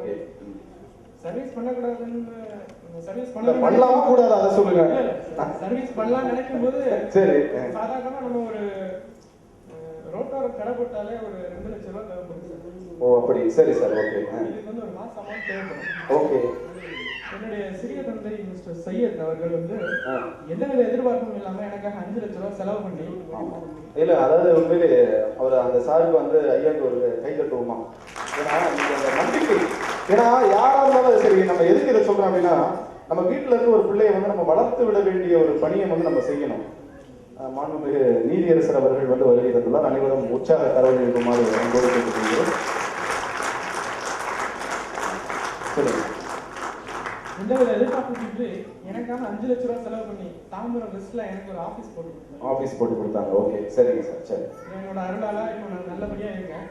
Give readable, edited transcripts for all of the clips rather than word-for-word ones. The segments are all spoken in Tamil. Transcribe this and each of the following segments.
ஓகே. சர்வீஸ் பண்ணக்கூடாதுன்னு சர்வீஸ் பண்ணலாமா கூடாது அதை சொல்லுங்க. சர்வீஸ் பண்ணலாம் நினைக்கும் போது சரி, சாதாரணமா நம்ம ஒரு ரோட்டோர கடை போட்டாலே ஒரு 2 லட்சம் ரூபாய் தேவைப்படுது. ஓ அப்படி, சரி சார், ஓகே. இதுக்கு வந்து ஒரு மாசம் அமௌண்ட் தேவைப்படும். ஓகே. என்னுடைய சிறிய தந்தை மிஸ்டர் சையத் அவர்கள் வந்து எந்தவித எதிர்பார்ப்பும் இல்லாம எனக்காக 5 லட்சம் ரூபாய் செலவு பண்ணி. இல்ல அதாவது உண்மையிலே அவர் அந்த சாருக்கு வந்து ஐயாக்கு ஒரு கை தட்டுவோமா? ஏன்னா அந்த நம்பிக்கை, ஏன்னா யாரா இருந்தாலும் சரி, நம்ம எதுக்கு இதை சொல்றோம் அப்படின்னா, நம்ம வீட்டுல இருந்து ஒரு பிள்ளையை வந்து நம்ம வளர்த்து விட வேண்டிய ஒரு பணியை வந்து நம்ம செய்யணும். மாண்புமிகு நீதியரசர் அவர்கள் வந்து வருகை தந்துள்ளார். அனைவரும் உற்சாக கரவல் இருக்குமாறு அன்போடு கேட்டுக்கொள்கிறோம். எந்தவித எதிர்பார்ப்பு எனக்காக 5 லட்சம் ரூபாய் செலவு பண்ணி தாம்பரம் வெஸ்ட்ல எனக்கு ஒரு ஆபீஸ் போட்டு கொடுத்தாங்க. ஓகே, சரிங்க சார். சரி, என்னோட அருளால இப்போ நான் நல்லபடியா இருக்கேன்.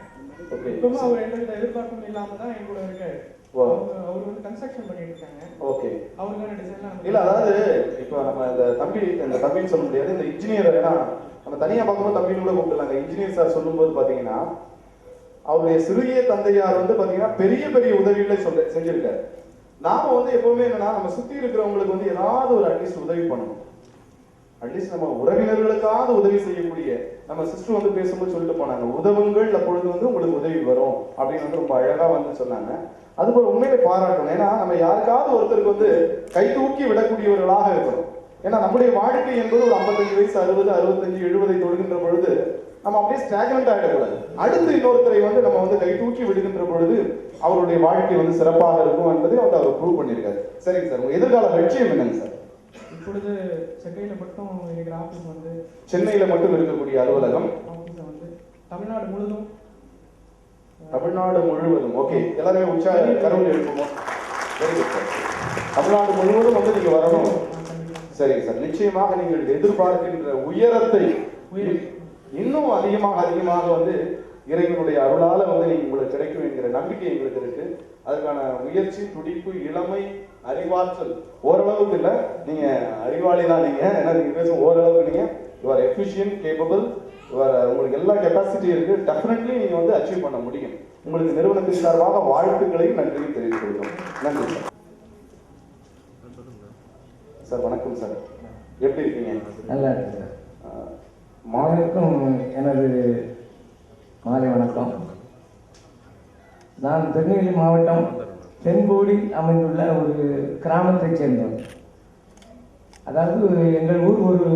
ஓகே. இப்பவும் அவர் எந்தவித எதிர்பார்ப்பும் இல்லாம தான் என் கூட இருக்காரு. அவர் வந்து கன்ஸ்ட்ரக்ஷன் பண்ணிட்டு இருக்காங்க. ஓகே. அவருக்கான டிசைன்லாம் இல்ல, அதாவது இப்போ நம்ம இந்த தம்பின்னு சொல்ல முடியாது, இந்த இன்ஜினியர், ஏன்னா நம்ம தனியா பார்க்கும்போது தம்பின்னு கூட கூப்பிடலாங்க. இன்ஜினியர் சார் சொல்லும்போது பாத்தீங்கன்னா அவருடைய சிறிய தந்தையார் வந்து பாத்தீங்கன்னா பெரிய பெரிய உதவிகளை செஞ்சிருக்காரு. நாம வந்து எப்பவுமே என்னன்னா, நம்ம சுத்தி இருக்கிறவங்களுக்கு வந்து ஏதாவது ஒரு அட்லீஸ்ட் உதவி பண்ணணும். அட்லீஸ்ட் நம்ம உறவினர்களுக்காவது உதவி செய்யக்கூடிய, நம்ம சிஸ்டர் வந்து பேசும்போது சொல்லிட்டு போனாங்க, உதவுங்கள் அப்பொழுது வந்து உங்களுக்கு உதவி வரும் அப்படின்னு வந்து ரொம்ப அழகா வந்து சொன்னாங்க. அதுபோல உண்மையிலே பாராட்டணும். ஏன்னா நம்ம யாருக்காவது ஒருத்தருக்கு வந்து கை தூக்கி விடக்கூடியவர்களாக இருக்கணும். ஏன்னா நம்முடைய வாழ்க்கை என்பது ஒரு 55 வயசு 60, 65, 70 தொடுகின்ற பொழுது நம்ம அப்படியே ஸ்டாக்னன்ட் ஆகிடக்கூடாது. அடுத்து இன்னொருத்தரை வந்து நம்ம வந்து கை தூக்கி விடுகின்ற பொழுது அவருடைய வாழ்க்கை வந்து சிறப்பாக இருக்கும் என்பதை வந்து அவர் ப்ரூவ் பண்ணியிருக்காரு. சரிங்க சார், உங்க எதிர்கால லட்சியம் என்னங்க சார்? இப்பொழுது சென்னையில மட்டும் இருக்கிற ஆபீஸ் வந்து, சென்னையில மட்டும் இருக்கக்கூடிய அலுவலகம் வந்து தமிழ்நாடு முழுவதும். ஓகே, எல்லாருமே உற்சாக கரவல் எழுப்புவோம். Very good sir. தமிழ்நாடு முழுவதும் வந்து நீங்க வரணும். சரிங்க சார், நிச்சயமாக நீங்கள் எதிர்பார்க்கின்ற உயரத்தை இன்னும் அதிகமாக வந்து இறைவனுடைய அருளால வந்து உங்களுக்கு கிடைக்கும் என்கிற நம்பிக்கை எங்களுக்கு இருக்கு. அதுக்கான முயற்சி, துடிப்பு, இளமை, அறிவாற்றல் ஓரளவுக்கு இல்லை, நீங்க அறிவாளி தான். நீங்க ஏன்னா நீங்க பேசும் ஓரளவுக்கு நீங்க யூ ஆர் எஃபிஷியன்ட், கேப்பபிள், உங்களுக்கு எல்லா கெப்பாசிட்டி இருக்கு. டெஃபினெட்லி நீங்க வந்து அச்சீவ் பண்ண முடியும். உங்களுக்கு நிறுவனத்தின் சார்பாக வாழ்த்துக்களையும் நன்றியும் தெரிவித்துக் கொள்கிறோம். நன்றி சார். சார் வணக்கம் சார், எப்படி இருக்கீங்க? நல்லா இருக்கு சார். மாலைக்கும் எனது மாலை வணக்கம். நான் திருநெல்வேலி மாவட்டம் தென்போடி அமைந்துள்ள ஒரு கிராமத்தைச் சேர்ந்தவர். அதாவது எங்கள் ஊர் ஒரு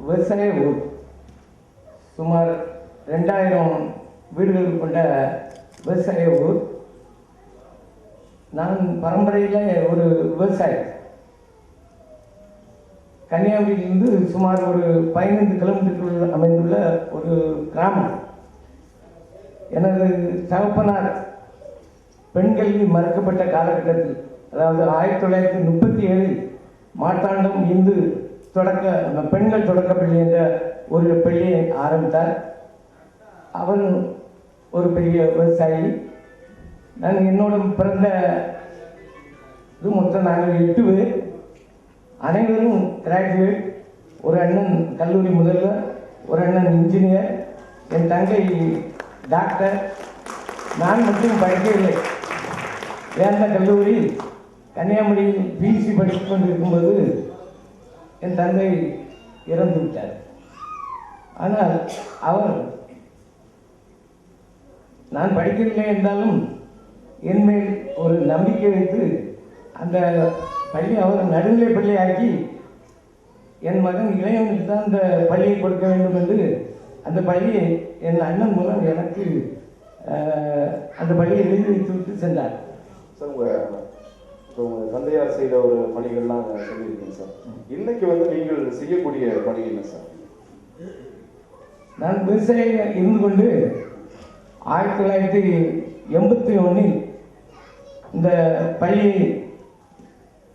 விவசாய ஊர். சுமார் 2000 வீடுகள் கொண்ட விவசாய ஊர். நான் பரம்பரையில் ஒரு விவசாயி. கன்னியாகுமரியிலிருந்து சுமார் ஒரு 15 கிலோமீட்டருக்குள் அமைந்துள்ள ஒரு கிராமம். எனது தகப்பனார் பெண்கல்வி மறுக்கப்பட்ட காலகட்டத்தில், அதாவது 1937 மார்த்தாண்டம் இந்து பெண்கள் தொடக்க பள்ளி என்ற ஒரு பள்ளியை ஆரம்பித்தார். அவர் ஒரு பெரிய விவசாயி. நான் என்னோட பிறந்த இது மொத்தம் நாங்கள் 8 பேர். அனைவரும் கிராஜுவேட். ஒரு அண்ணன் கல்லூரி முதல்வர், ஒரு அண்ணன் இன்ஜினியர், என் தங்கை டாக்டர். நான் மட்டும் படிக்கவில்லை. வேந்த கல்லூரி கன்னியாகுமரியில் பிசி படித்துக் கொண்டிருக்கும்போது என் தந்தை இறந்து விட்டார். ஆனால் அவர் நான் படிக்கவில்லை என்றாலும் என்மேல் ஒரு நம்பிக்கை வைத்து அந்த பள்ளி அவர் நடுநிலை பள்ளியாக்கி என் மகன் இளையவனுக்கு தான் அந்த பள்ளியை கொடுக்க வேண்டும் என்று அந்த பள்ளியை என் அண்ணன் மூலம் எனக்கு அந்த பள்ளியை எழுதி வைத்து விட்டு சென்றார். சார், உங்கள் தந்தையார் செய்த ஒரு பணிகள்லாம் சொல்லியிருக்கீங்க சார். இன்னைக்கு வந்து நீங்கள் செய்யக்கூடிய பணி என்ன சார்? நான் விவசாயியாக இருந்து கொண்டு 1981 இந்த பள்ளியை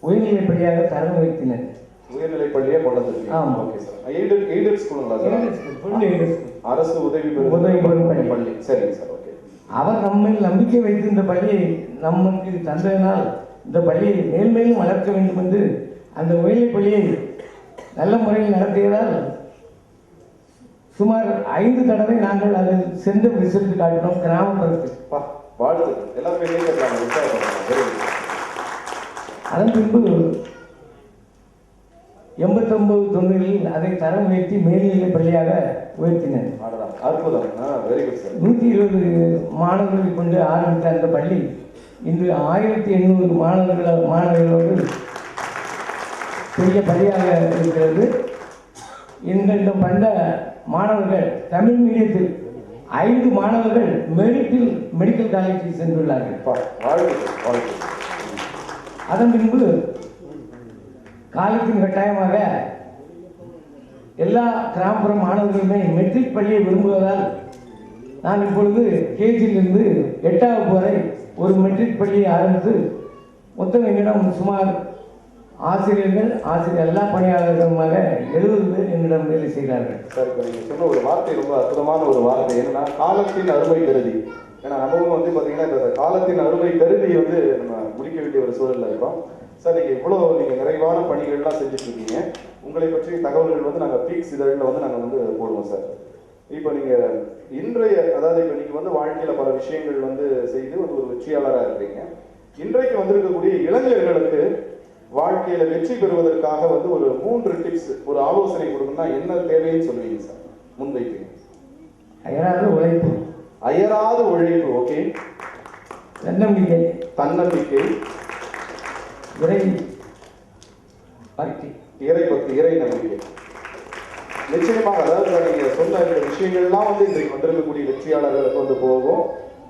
உயர்நிலை பள்ளியாக தரம் வைத்தினர். உயர்நிலை பள்ளியே கொண்டு வந்திருக்கீங்க. ஆமாம். Okay sir. எய்டட் ஸ்கூலுங்களா சார்? அரசு உதவி பெறும் பள்ளி. சரிங்க சார், ஓகே. அவர் நம்ம நம்பிக்கை வைத்து இந்த பள்ளியை நமக்கு தந்ததினால் இந்த பள்ளியை மேல்மேலும் வளர்க்க வேண்டும் என்று அந்த உயர்நிலை பள்ளியை நல்ல முறையில் நடத்தியதால் சுமார் 5 தடவை நாங்கள் அதில் சென்று ரிசல்ட் காட்டினோம் கிராமப்புறத்தில். வாழ்த்துக்கள். எல்லாருமே கேட்கறாங்க, உற்சாகப்படுறாங்க. Very good. அதன் பின்பு 89-90களில் அதை தரம் உயர்த்தி மேல்நிலை பள்ளியாக உயர்த்தினர். அற்புதம். Very good sir. 120 மாணவர்களை கொண்டு ஆரம்பித்த அந்த பள்ளி இன்று 1800 மாணவர்களோடு பெரிய பள்ளியாக இருக்கிறது. எங்களிடம் வந்த மாணவர்கள் தமிழ் மீடியத்தில் 5 மாணவர்கள் மெரிட்டில் மெடிக்கல் காலேஜில் சென்றுள்ளார்கள். அதன் பின்பு காலத்தின் கட்டாயமாக எல்லா கிராமப்புற மாணவர்களுமே மெட்ரிக் பள்ளியை விரும்புவதால் நான் இப்பொழுது கேஜியிலிருந்து 8வது வரை ஒரு மெட்ரிக் பள்ளியை ஆரம்பித்து மொத்தம் என்னிடம் சுமார் ஆசிரியர்கள் எல்லா பணியாளர்களுமாக 70 பேர் என்னிடம் வேலை செய்கிறார்கள். சார், இப்போ நீங்கள் சொன்ன ஒரு வார்த்தை ரொம்ப அற்புதமான ஒரு வார்த்தை. என்னன்னா காலத்தின் அருமை கருதி. ஏன்னா நம்மவும் வந்து பார்த்தீங்கன்னா இந்த காலத்தின் அருமை கருதி வந்து நம்ம முடிக்க வேண்டிய ஒரு சூழலில் இருக்கோம். சார், நீங்கள் இவ்வளோ நிறைவான பணிகள்லாம் செஞ்சுட்டு இருக்கீங்க. உங்களை பற்றிய தகவல்கள் வந்து நாங்கள் பீக்ஸ் இதழில் வந்து நாங்கள் வந்து போடுவோம் சார். இப்போ நீங்கள் இன்றைய, அதாவது இப்போ நீங்கள் வந்து வாழ்க்கையில் பல விஷயங்கள் வந்து செய்து வந்து ஒரு வெற்றியாளராக இருக்கிறீங்க. இன்றைக்கு வந்திருக்கக்கூடிய இளைஞர்களுக்கு வாழ்க்கையில வெற்றி பெறுவதற்காக வந்து ஒரு 3 டிப்ஸ், ஒரு ஆலோசனை கொடுக்கணும்னா என்ன தேவைன்னு சொல்லுவீங்க சார்? முன்வைப்பீங்க. அயராத உழைப்பு. ஓகே. தன்னம்பிக்கை, இறை பக்தி, இறை நம்பிக்கை. நிச்சயமாக, அதாவது நீங்க சொன்ன இந்த விஷயங்கள்லாம் வந்து இன்றைக்கு வந்திருக்கக்கூடிய வெற்றியாளர்களுக்கு வந்து போகும்.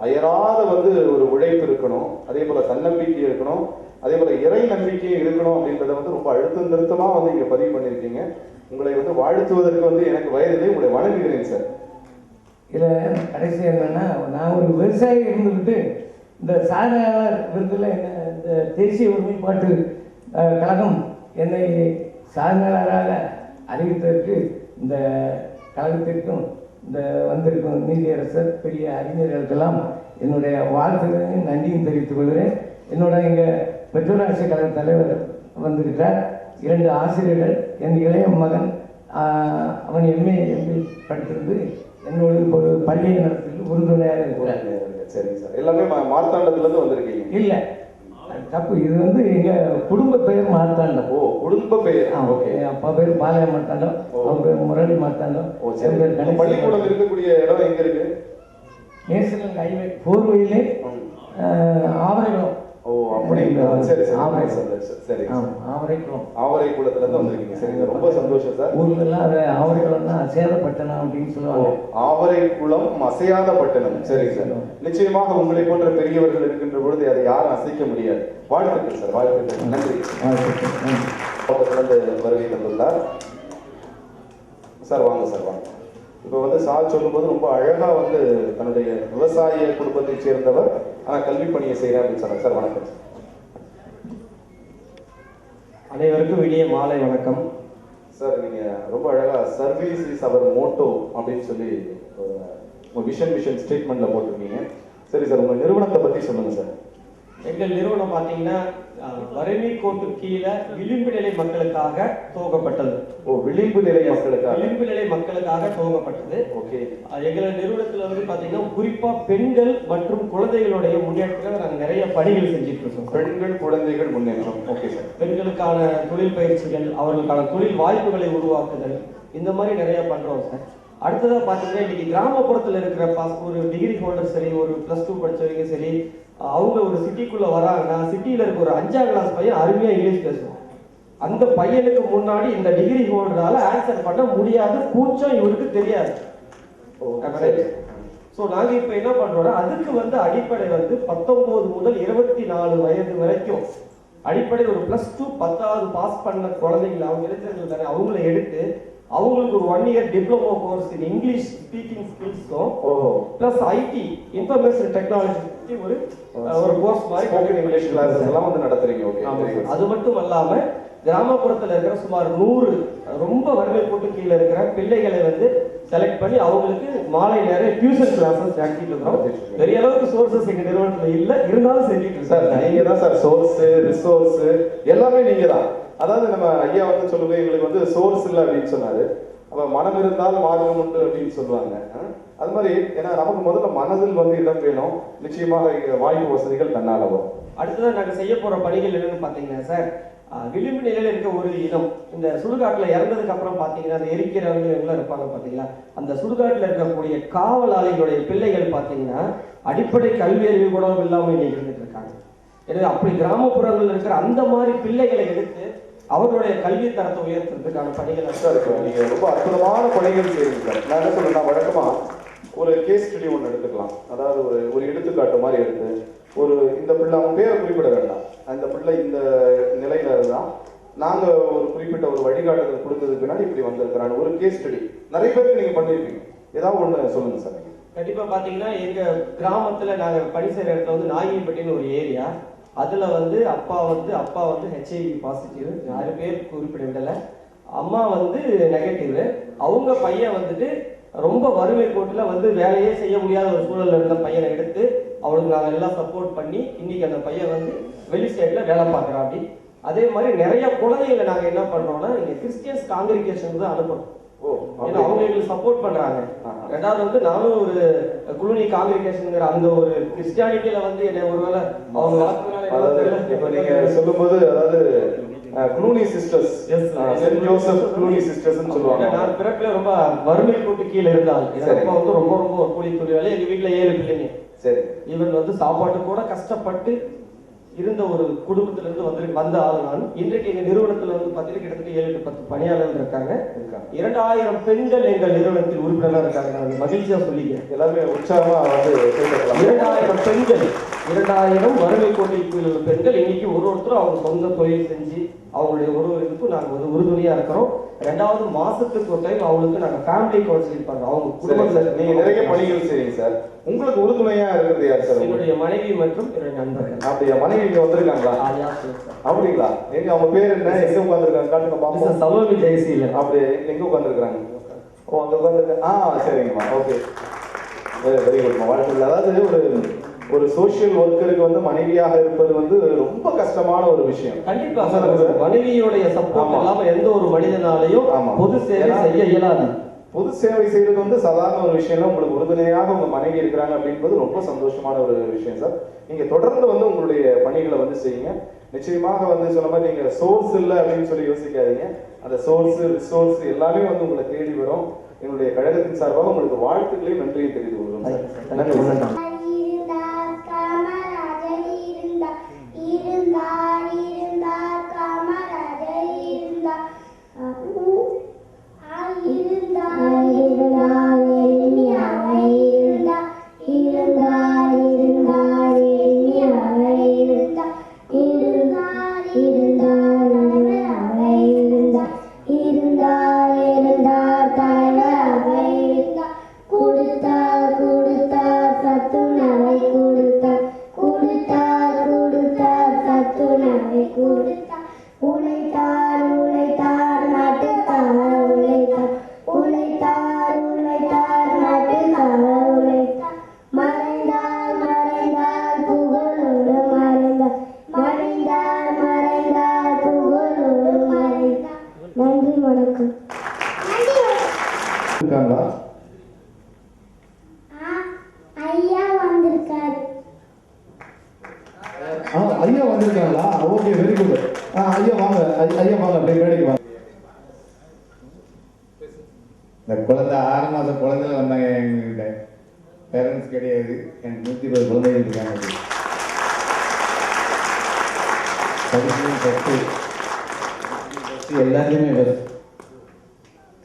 அயராத வந்து ஒரு உழைப்பு இருக்கணும், அதே போல தன்னம்பிக்கை இருக்கணும், அதே போல இறை நம்பிக்கையும் இருக்கணும் அப்படின்றத வந்து ரொம்ப அழுத்தம் திருத்தமா வந்து இங்க பதிவு பண்ணியிருக்கீங்க. உங்களை வந்து வாழ்த்துவதற்கு வந்து எனக்கு வயதிலே உங்களை வணங்குகிறேன் சார். இதில் கடைசி என்னன்னா, நான் ஒரு விவசாயி இருந்துக்கிட்டு இந்த சாதனையாளர் விருதுல என்ன இந்த தேசிய ஒருமைப்பாட்டு கழகம் என்னை சாதனையாளராக அறிவித்ததற்கு இந்த கழகத்திற்கும் இந்த வந்திருக்கும் நீதியரசர் பெரிய அறிஞர்களுக்கெல்லாம் என்னுடைய வாழ்த்துக்களையும் நன்றியும் தெரிவித்துக் கொள்கிறேன். என்னோட இங்கே பெற்றோராட்சி கழக தலைவர் வந்திருக்கிறார். 2 ஆசிரியர்கள், என் இளைய மகன் அவன் எம்ஏ படித்திருந்து என்னோட ஒரு பள்ளியை நடத்தி உறுதுணையாக இருக்கிறார். சரிங்க சார். எல்லாமே மார்த்தாண்டத்துலேருந்து வந்திருக்கீங்க? இல்லை, தப்பு. இது வந்து எங்கள் குடும்ப பெயர் மார்த்தாண்டம். ஓ, குடும்ப பெயர். ஓகே. அப்பா பேர் பாளைய மார்த்தாண்டம், அவங்க பேர் முரளி மார்த்தாண்டம். பள்ளிக்கூடம் இருக்கக்கூடிய இடம் எங்க இருக்கு? National highway 4 Avaraikulam. ஓ, அப்படிங்களா? சரி சரி சரி. ஆவரைக்குளத்துல இருந்து வந்திருக்கீங்க. சரிங்க, ரொம்ப சந்தோஷம் சார். ஊர்லாம் அது ஆவரைக்குளம்னா அசையாத பட்டணம் அப்படின்னு சொல்லுவாங்க. ஆவரைக்குளம் அசையாத பட்டணம். சரிங்க சார். நிச்சயமாக உங்களை போன்ற பெரியவர்கள் இருக்கின்ற பொழுது அதை யாரும் அசைக்க முடியாது. வாழ்த்துக்கள் சார், வாழ்த்துக்கள். நன்றி. பக்கத்திலிருந்து வருகை தந்துள்ளார் சார். வாங்க சார், வாங்க. இப்போ வந்து சார் சொல்லும்போது ரொம்ப அழகா வந்து தன்னுடைய விவசாய குடும்பத்தை சேர்ந்தவர், ஆனால் கல்வி பணியை செய்யறேன் அப்படின்னு சொன்னார். சார் வணக்கம். அனைவருக்கும் இனிய மாலை வணக்கம். சார், நீங்க ரொம்ப அழகா சர்வீஸ் இஸ் அவர் மோட்டோ அப்படின்னு சொல்லி உங்க விஷன் ஸ்டேட்மெண்ட்ல போட்டிருக்கீங்க. சரி சார், உங்க நிறுவனத்தை பத்தி சொல்லுங்க சார். எங்கள் நிறுவனம் பார்த்தீங்கன்னா வறுமை கோட்டு கீழே விளிம்பு நிலை மக்களுக்காக துவங்கப்பட்டது. ஓ, விளிம்பு நிலை மக்களுக்காக. விளிம்பு நிலை மக்களுக்காக துவங்கப்பட்டது. ஓகே. எங்கள் நிறுவனத்தில் வந்து பார்த்தீங்கன்னா குறிப்பா பெண்கள் மற்றும் குழந்தைகளுடைய முன்னேற்றங்கள் நாங்கள் நிறைய பணிகள் செஞ்சுட்டு இருக்கோம். பெண்கள் குழந்தைகள் முன்னேற்றம். Okay sir. பெண்களுக்கான தொழில் பயிற்சிகள், அவர்களுக்கான தொழில் வாய்ப்புகளை உருவாக்குதல், இந்த மாதிரி நிறைய பண்றோம் சார். அடுத்ததா பார்த்தீங்கன்னா இன்னைக்கு கிராமப்புறத்தில் இருக்கிற ஒரு டிகிரி ஹோல்டர் சரி, ஒரு +2 படிச்சவங்க சரி, அவங்க ஒரு சிட்டிக்குள்ள வராங்கன்னா சிட்டியில இருக்க ஒரு 5ஆம் கிளாஸ் பையன் அருமையா இங்கிலீஷ் பேசுவான். அந்த பையனுக்கு முன்னாடி இந்த டிகிரி ஹோல்டரால ஆன்சர் பண்ண முடியாது, கூச்சம் இவருக்கு தெரியாது. ஸோ நாங்கள் இப்போ என்ன பண்றோம்னா, அதுக்கு வந்து அடிப்படை வந்து 19 முதல் 24 வயது வரைக்கும் அடிப்படை ஒரு +2 10வது பாஸ் பண்ண குழந்தைங்களை, அவங்க இளைஞர்கள் தானே, அவங்கள எடுத்து அவங்களுக்கு ஒரு 1 year diploma course in English speaking ஸ்கில்ஸும் பிளஸ் ஐடி இன்ஃபர்மேஷன் டெக்னாலஜி ஒரு கோர்ஸ் மாதிரி இங்கிலீஷ் கிளாஸஸ் எல்லாம் வந்து நடத்துறீங்க. ஓகே. அது மட்டும் இல்லாம கிராமப்புறத்துல இருக்கிற சுமார் 100 ரொம்ப வறுமை கோட்டு கீழே இருக்கிற பிள்ளைகளை வந்து செலக்ட் பண்ணி அவங்களுக்கு மாலை நேரம் டியூஷன் கிளாஸஸ் நடத்திட்டு இருக்கிறோம். பெரிய அளவுக்கு சோர்சஸ் எங்க நிறுவனத்துல இல்ல, இருந்தாலும் செஞ்சுட்டு இருக்கோம் சார். நீங்க தான் சார் சோர்ஸ், ரிசோர்ஸ் எல்லாமே நீங்க தான். அதாவது நம்ம ஐயா வந்து சொல்லுங்க, எங்களுக்கு வந்து சோர்ஸ் இல்லை அப்படின்னு சொன்னாரு. அப்ப மனம் இருந்தால் மார்க்கம் உண்டு அப்படின்னு சொல்லுவாங்க. அது மாதிரி ஏன்னா நமக்கு முதல்ல மனதில் வந்து இடம் வேணும், நிச்சயமாக வாய்ப்பு வசதிகள் தன்னால வரும். அடுத்ததான் நாங்கள் செய்ய போற பணிகள் என்னன்னு பார்த்தீங்கன்னா சார், விளிம்பு நிலையில் இருக்க ஒரு இனம் இந்த சுடுகாட்டில் இறந்ததுக்கு அப்புறம் பார்த்தீங்கன்னா அந்த எரிக்கிறவங்க எல்லாம் இருப்பாங்க பார்த்தீங்களா, அந்த சுடுகாட்டில் இருக்கக்கூடிய காவலாளிகளுடைய பிள்ளைகள் பார்த்தீங்கன்னா அடிப்படை கல்வி அறிவு கூட இல்லாமல் இன்னைக்கு இருந்துட்டு இருக்காங்க. எனவே அப்படி கிராமப்புறங்களில் இருக்கிற அந்த மாதிரி பிள்ளைகளை எடுத்து அவர்களுடைய கல்வி தரத்தை உயர்த்துறதுக்கான பணிகள் சார் நீங்க ரொம்ப அற்புதமான பணிகள் செய்யுங்க சார். நான் என்ன சொல்றேன், வழக்கமா ஒரு கேஸ் ஸ்டடி ஒன்று எடுத்துக்கலாம். அதாவது ஒரு எடுத்துக்காட்டு மாதிரி எடுத்து ஒரு இந்த பிள்ளை, அவன் பேரை குறிப்பிட வேண்டாம், அந்த பிள்ளை இந்த நிலையில இருந்தா நாங்க ஒரு குறிப்பிட்ட ஒரு வழிகாட்டுதல் கொடுத்ததுக்கு பின்னாடி இப்படி வந்திருக்கிறாங்க ஒரு கேஸ் ஸ்டடி நிறைய பேருக்கு நீங்க பண்ணிருப்பீங்க. ஏதாவது ஒண்ணு சொல்லுங்க சார். கண்டிப்பா பாத்தீங்கன்னா எங்க கிராமத்துல நாங்க பணி செய்யற இடத்துல வந்து நாகிப்பட்டின்னு ஒரு ஏரியா, அதுல வந்து அப்பா வந்து HIV பாசிட்டிவ், 6 பேர் குறிப்பிட விடலை. அம்மா வந்து நெகட்டிவ். அவங்க பையன் வந்துட்டு ரொம்ப வறுமை கோட்டில் வந்து வேலையே செய்ய முடியாத ஒரு சூழல்ல இருந்த பையனை எடுத்து அவளுக்கு நாங்கள் எல்லாம் சப்போர்ட் பண்ணி இன்னைக்கு அந்த பையன் வந்து வெளி ஸ்டேட்ல வேலை பார்க்குறான். அப்படி அதே மாதிரி நிறைய குழந்தைகளை நாங்கள் என்ன பண்றோம்னா இங்க கிறிஸ்டியன்ஸ் காங்கிரிகேஷன் தான் அனுப்புறோம். ஏன்னா அவங்க எங்களுக்கு சப்போர்ட் பண்றாங்க. ரெண்டாவது வந்து நானும் ஒரு குளுனி காங்கிரிகேஷன்ங்கிற அந்த ஒரு கிறிஸ்டியானிட்டியில வந்து என்ன ஒருவேளை அவங்க வளர்த்துனால நீங்க சொல்லும்போது அதாவது Cluny sisters, Saint Joseph Cluny சிஸ்டர்ஸ்னு சொல்லுவாங்க. நான் பிறப்புல ரொம்ப வறுமை கூட்டு கீழே இருந்தால் அப்பா வந்து ரொம்ப ரொம்ப கூலி கூலி வேலை. எங்க வீட்டுல 7 பிள்ளைங்க. சரி, இவன் வந்து சாப்பாட்டு கூட கஷ்டப்பட்டு இருந்த ஒரு குடும்பத்துல இருந்து வந்த ஆள் நான். இன்றைக்கு எங்க நிறுவனத்துல வந்து பாத்தீங்கன்னா கிட்டத்தட்ட 7-10 பணியாளர்கள் இருக்காங்க. 2000 பெண்கள் எங்கள் நிறுவனத்தில் உறுப்பினராக இருக்காங்க. நான் மகிழ்ச்சியா சொல்லிக்கிறேன். எல்லாருமே உற்சாகமா வந்து 2000 பெண்கள், 2000 வறுமை கோட்டில் உள்ள பெண்கள் இன்னைக்கு ஒருத்தரும் அவங்க சொந்த தொழில் செஞ்சு அவங்களுடைய ஒரு இதுக்கும் நாங்க வந்து உறுதுணையா இருக்கிறோம். ரெண்டாவது மாசத்துக்கு ஒரு டைம் அவங்களுக்கு நாங்க ஃபேமிலி கவுன்சிலிங் பண்றோம். அவங்க குடும்பத்துல நீங்க நிறைய பணிகள் செய்றீங்க சார். உங்களுக்கு உறுதுணையா இருக்கிறது யார் சார்? என்னுடைய மனைவி மற்றும் என்னுடைய நண்பர்கள். அப்படியா? மனைவி இங்க வந்திருக்காங்களா? அப்படிங்களா? எங்க அவங்க பேர் என்ன, எங்க உட்கார்ந்துருக்காங்க காட்டுங்க பாப்போம். சலோமி ஜெயசீலன். அப்படி எங்க உட்கார்ந்துருக்காங்க? ஓ அங்க உட்கார்ந்துருக்காங்க. சரிங்கம்மா, ஓகே, வெரி குட்மா, வாழ்த்துக்கள். அதாவது ஒரு சோசியல் ஒர்க்கருக்கு வந்து மனைவியாக இருப்பது வந்து ரொம்ப கஷ்டமான ஒரு விஷயம். கண்டிப்பா சார், மனைவியோடைய சப்போர்ட் இல்லாம எந்த ஒரு மனிதனாலையும் பொது சேவை செய்ய இயலாது. பொது சேவை செய்யறது வந்து சாதாரண ஒரு விஷயம். உங்களுக்கு உறுதுணையாக உங்க மனைவி இருக்கிறாங்க அப்படின்றது ரொம்ப சந்தோஷமான ஒரு விஷயம் சார். நீங்க தொடர்ந்து வந்து உங்களுடைய பணிகளை வந்து செய்யுங்க. நிச்சயமாக வந்து சொன்ன மாதிரி நீங்க சோர்ஸ் இல்லை அப்படின்னு சொல்லி யோசிக்காதீங்க. அந்த சோர்ஸ் ரிசோர்ஸ் எல்லாமே வந்து உங்களை தேடி வரும். என்னுடைய கழகத்தின் சார்பாக உங்களுக்கு வாழ்த்துக்களையும் நன்றியை தெரிவித்துக் கொள்கிறோம் சார். நன்றி. ஐயா வந்திருக்காங்களா? Okay, very good. ஐயா வாங்க, ஐயா வாங்க, அப்படியே மேடைக்கு வாங்க. இந்த குழந்தை 6 மாதம் குழந்தைல வந்தாங்க எங்ககிட்ட. பேரண்ட்ஸ் கிடையாது. எனக்கு 120 குழந்தைகள் இருக்காங்க. எல்லாத்தையுமே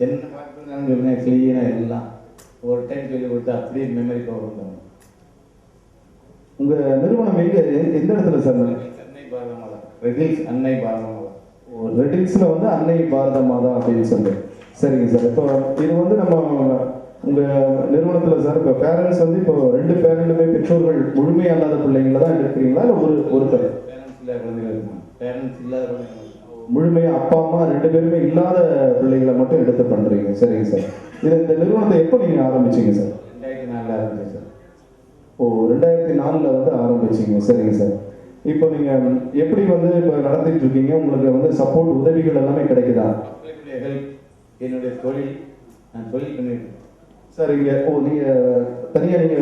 என்ன பார்க்கணும்னு சொல்லுங்க, கிளீனாக எல்லாம் ஒரு டைம் சொல்லி கொடுத்து அப்படியே மெமரி பவர் வந்தாங்க. உங்க நிறுவனம் எங்க, எந்த இடத்துல சார்? அன்னை பாரத மாதா, ரெடில்ஸ் அன்னை பாரத மாதா. ரெடில்ஸ்ல வந்து அன்னை பாரத மாதா அப்படின்னு சொல்லி. சரிங்க சார். இப்போ இது வந்து நம்ம உங்க நிறுவனத்துல சார் இப்போ பேரண்ட்ஸ் வந்து இப்போ 2 பேரண்ட்டுமே பெற்றோர்கள் முழுமையா இல்லாத பிள்ளைங்கள தான் எடுக்கிறீங்களா, இல்லை ஒரு பேர்? பேரண்ட்ஸ் இல்லாத குழந்தைகள் இருக்குமா? பேரண்ட்ஸ் இல்லாத குழந்தைகள் முழுமையா அப்பா அம்மா 2 பேருமே இல்லாத பிள்ளைகளை மட்டும் எடுத்து பண்றீங்க. சரிங்க சார். இந்த நிறுவனத்தை எப்போ நீங்க ஆரம்பிச்சீங்க சார்? 2004 ஆரம்பிச்சேன் சார். ஓ, 2004 வந்து ஆரம்பிச்சீங்க. சரிங்க சார். இப்போ நீங்க எப்படி வந்து இப்போ நடத்திட்டு இருக்கீங்க? உங்களுக்கு வந்து சப்போர்ட் உதவிகள் எல்லாமே கிடைக்குதா? என்னுடைய தொழில் நான் தொழில் பண்ணிட்டு சார் இங்க நீங்க தனியா நீங்க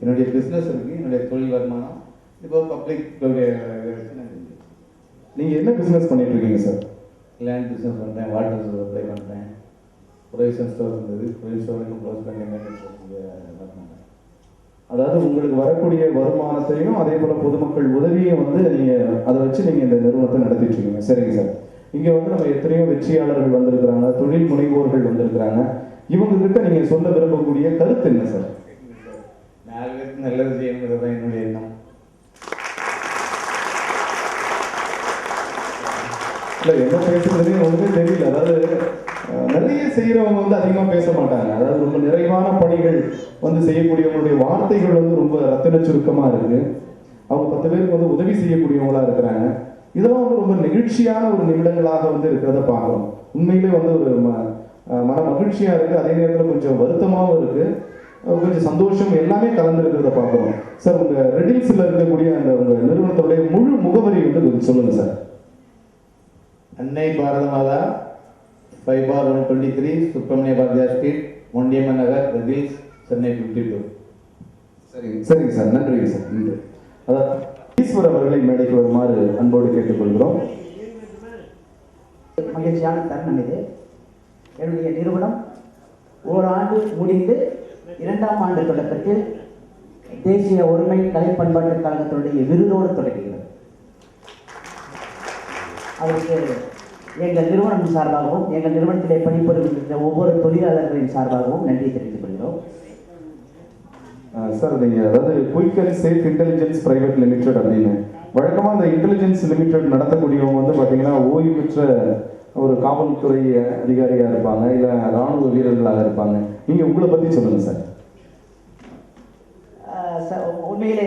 என்னுடைய பிஸ்னஸ் இருக்குது, என்னுடைய தொழில் வருமானம் இப்போ பப்ளிக் நீங்க என்ன பிசினஸ் பண்ணிட்டு இருக்கீங்க சார்? லேண்ட் பிஸ்னஸ் பண்ணுறேன், வாட்டர் சப்ளை பண்ணுறேன், ப்ரொவிஷன் ஸ்டோர் இருந்தது, ப்ரொவிஷன் ஸ்டோருக்கு க்ளோஸ் பண்ணி பண்ணுறேன். அதாவது உங்களுக்கு வரக்கூடிய வருமானத்தையும் அதே போல பொதுமக்கள் உதவியும் வந்து நீங்க அதை வச்சு நீங்க இந்த நிறுவனத்தை நடத்திட்டு இருக்கீங்க. சரிங்க சார். இங்க வந்து நம்ம எத்தனையோ வெற்றியாளர்கள் வந்திருக்கிறாங்க, தொழில் முனைவோர்கள் வந்திருக்கிறாங்க. இவங்க கிட்ட நீங்க சொல்ல விரும்பக்கூடிய கருத்து என்ன சார்? 4 பேருக்கு நல்லது செய்யணுங்கிறது தான் என்னுடைய எண்ணம். இல்லை என்ன பேசுறதுன்னு ஒன்றுமே தெரியல. அதாவது நிறைய செய்கிறவங்க வந்து அதிகமாக பேச மாட்டாங்க. அதாவது ரொம்ப நிறைவான பணிகள் வந்து செய்யக்கூடியவங்களுடைய வார்த்தைகள் வந்து ரொம்ப ரத்தின சுருக்கமாக இருக்கு. அவங்க 10 பேருக்கு வந்து உதவி செய்யக்கூடியவங்களா இருக்கிறாங்க. இதெல்லாம் வந்து ரொம்ப நெகிழ்ச்சியான ஒரு நிமிடங்களாக வந்து இருக்கிறத பார்க்குறோம். உண்மையிலே வந்து ஒரு மன மகிழ்ச்சியா இருக்கு, அதே நேரத்தில் கொஞ்சம் வருத்தமாகவும் இருக்கு, கொஞ்சம் சந்தோஷம் எல்லாமே கலந்து இருக்கிறத பார்க்குறோம். சார் உங்க ரெடில்ஸ்ல இருக்கக்கூடிய அந்த உங்க நிறுவனத்துடைய முழு முகவரி வந்து கொஞ்சம் சொல்லுங்க சார். அன்னை பாரத மாதா 5/123 சுப்பிரமணிய பாரதியார் ஸ்ட்ரீட், மொண்டியம்மன் நகர், ரெடில்ஸ், சென்னை 52. சரிங்க சார், நன்றிங்க சார். நன்றி. அதாவது ஈஸ்வர் அவர்களை மேடைக்கு வருமாறு அன்போடு கேட்டுக்கொள்கிறோம். மகிழ்ச்சியான தருணம் இது. என்னுடைய நிறுவனம் ஓராண்டு முடிந்து 2ஆம் ஆண்டு தொடக்கத்தில் தேசிய ஒருமை கலை பண்பாட்டு கழகத்தினுடைய விருதோடு தொடங்குகிறது. அதற்கு எங்கள் நிறுவனம் சார்பாகவும் எங்கள் நிறுவனத்திலே பணிபுரிகின்ற ஒவ்வொரு தொழிலாளர்களின் சார்பாகவும் நன்றி தெரிவித்துக் கொள்கிறோம். சார் நீங்க அதாவது quick and safe intelligence private limited அப்படின்னு வழக்கமா அந்த இன்டெலிஜென்ஸ் லிமிடெட் நடத்தக்கூடியவங்க வந்து பாத்தீங்கன்னா ஓய்வு பெற்ற ஒரு காவல்துறை அதிகாரியா இருப்பாங்க, இல்ல ராணுவ வீரர்களாக இருப்பாங்க. நீங்க உங்களை பத்தி சொல்லுங்க சார். உண்மையிலே